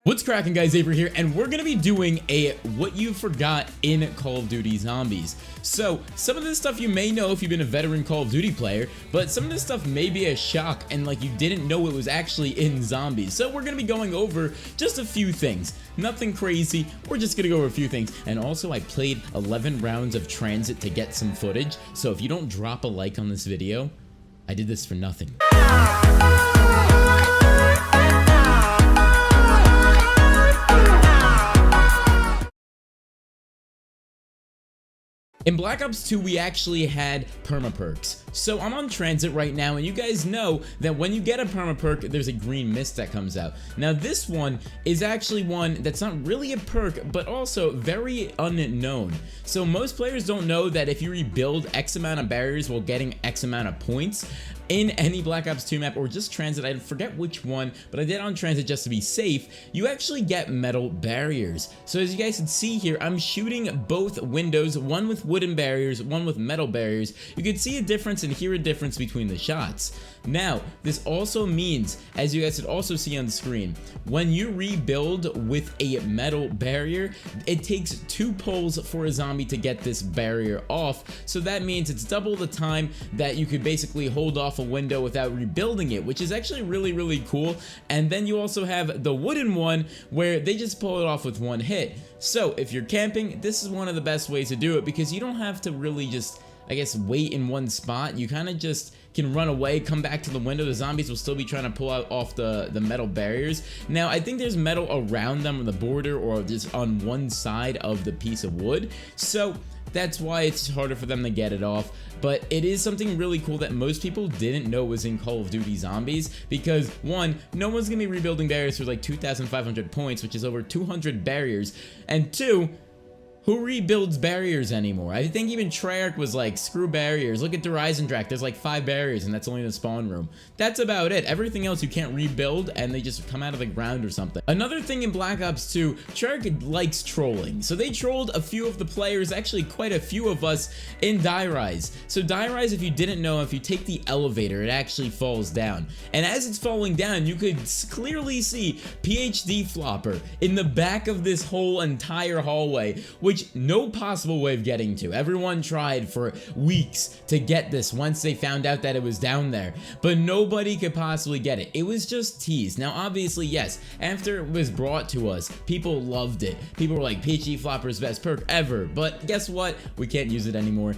What's cracking, guys? Avxry here, and we're gonna be doing a what you forgot in Call of Duty Zombies. So some of this stuff you may know if you've been a veteran Call of Duty player, but some of this stuff may be a shock and like you didn't know it was actually in Zombies. So we're gonna be going over just a few things, nothing crazy. We're just gonna go over a few things. And also, I played 11 rounds of Transit to get some footage, so if you don't drop a like on this video, I did this for nothing. In Black Ops 2, we actually had perma-perks. So I'm on Transit right now, and you guys know that when you get a perma-perk, there's a green mist that comes out. Now this one is actually one that's not really a perk, but also very unknown. So most players don't know that if you rebuild X amount of barriers while getting X amount of points in any Black Ops 2 map or just Transit, I forget which one, but I did on Transit just to be safe, you actually get metal barriers. So as you guys can see here, I'm shooting both windows, one with wooden barriers, one with metal barriers. You can see a difference and hear a difference between the shots. Now, this also means, as you guys could also see on the screen, when you rebuild with a metal barrier, it takes 2 pulls for a zombie to get this barrier off. So that means it's double the time that you could basically hold off a window without rebuilding it, which is actually really cool. And then you also have the wooden one where they just pull it off with 1 hit. So if you're camping, this is one of the best ways to do it because you don't have to really just, I guess, wait in one spot. You kind of just can run away, come back to the window. The zombies will still be trying to pull out off the metal barriers. Now, I think there's metal around them on the border or just on one side of the piece of wood. So that's why it's harder for them to get it off. But it is something really cool that most people didn't know was in Call of Duty Zombies because, one, no one's gonna be rebuilding barriers for like 2,500 points, which is over 200 barriers, and 2, who rebuilds barriers anymore? I think even Treyarch was like, screw barriers. Look at the Horizon Drac, there's like 5 barriers and that's only in the spawn room. That's about it. Everything else you can't rebuild and they just come out of the ground or something. Another thing in Black Ops 2, Treyarch likes trolling. So they trolled a few of the players, actually quite a few of us, in Die Rise. So Die Rise, if you didn't know, if you take the elevator, it actually falls down. And as it's falling down, you could clearly see PhD Flopper in the back of this whole entire hallway, which no possible way of getting to. Everyone tried for weeks to get this once they found out that it was down there, but nobody could possibly get it. It was just teased. Now obviously, yes, after it was brought to us, people loved it. People were like, PhD Flopper's best perk ever, but guess what? We can't use it anymore.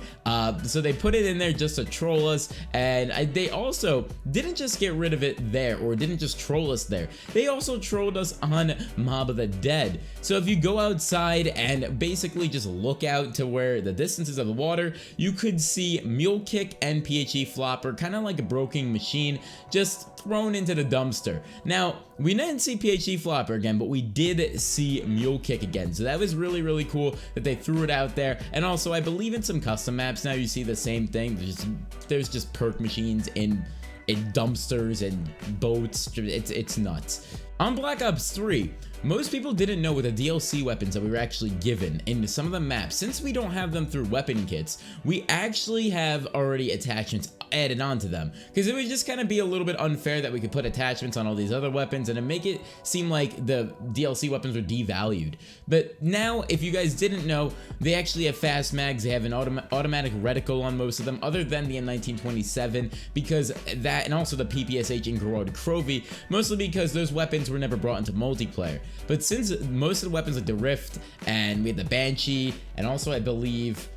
So they put it in there just to troll us, and they also didn't just get rid of it there, or didn't just troll us there. They also trolled us on Mob of the Dead. So if you go outside and basically just look out to where the distances of the water, you could see Mule Kick and PhD Flopper, kind of like a broken machine, just thrown into the dumpster. Now, we didn't see PhD Flopper again, but we did see Mule Kick again. So that was really cool that they threw it out there. And also, I believe in some custom maps now you see the same thing. There's just perk machines in dumpsters and boats. It's nuts. On Black Ops 3, most people didn't know with the DLC weapons that we were actually given in some of the maps. Since we don't have them through weapon kits, we actually have already attachments added onto them, because it would just kind of be a little bit unfair that we could put attachments on all these other weapons and it make it seem like the DLC weapons were devalued. But now, if you guys didn't know, they actually have fast mags. They have an automatic reticle on most of them, other than the M1927, because that, and also the PPSH and Garrote Crovey, mostly because those weapons were never brought into multiplayer. But since most of the weapons like the Rift, and we had the Banshee, and also I believe,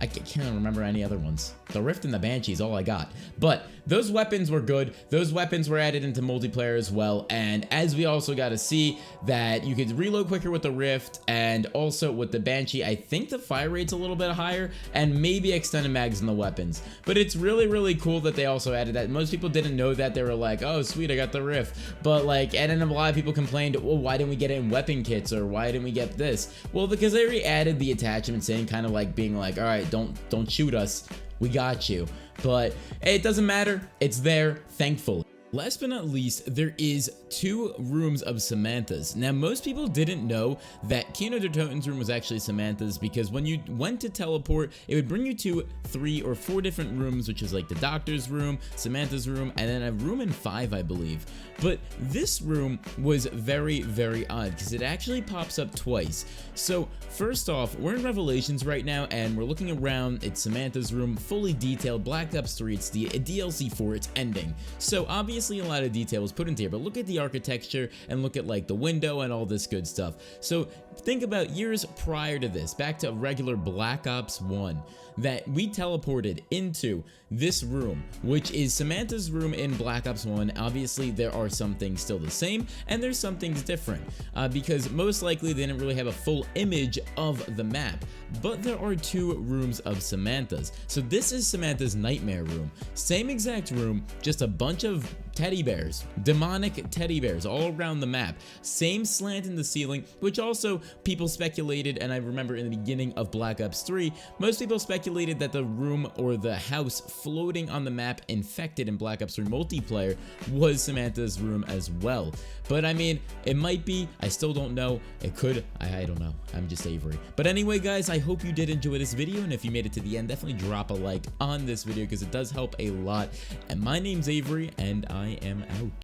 I can't remember any other ones. The Rift and the Banshee is all I got. But those weapons were good. Those weapons were added into multiplayer as well. And as we also got to see that you could reload quicker with the Rift, and also with the Banshee, I think the fire rate's a little bit higher, and maybe extended mags in the weapons. But it's really cool that they also added that. Most people didn't know that. They were like, oh sweet, I got the Rift. But like, and then a lot of people complained, well, why didn't we get it in weapon kits, or why didn't we get this? Well, because they already added the attachment saying, kind of like being like, all right, don't shoot us, we got you. But it doesn't matter, it's there, thankfully. Last but not least, there is 2 rooms of Samantha's. Now, most people didn't know that Kino der Toten's room was actually Samantha's, because when you went to teleport, it would bring you to 3 or 4 different rooms, which is like the doctor's room, Samantha's room, and then a room in 5, I believe. But this room was very, very odd, because it actually pops up twice. So, first off, we're in Revelations right now, and we're looking around. It's Samantha's room, fully detailed, Black Ops 3, it's the DLC for its ending. So, obviously, a lot of detail was put into here, but look at the architecture and look at like the window and all this good stuff. So think about years prior to this, back to regular Black Ops 1, that we teleported into this room, which is Samantha's room in Black Ops 1. Obviously, there are some things still the same, and there's some things different, because most likely they didn't really have a full image of the map, but there are 2 rooms of Samantha's. So this is Samantha's nightmare room. Same exact room, just a bunch of teddy bears, demonic teddy bears all around the map. Same slant in the ceiling, which also people speculated, and I remember in the beginning of Black Ops 3, most people speculated that the room or the house floating on the map infected in Black Ops 3 multiplayer was Samantha's room as well. But I mean, it might be, I still don't know, it could, I don't know, I'm just Avxry. But anyway guys, I hope you did enjoy this video, and if you made it to the end, definitely drop a like on this video because it does help a lot. And my name's Avxry, and I am out.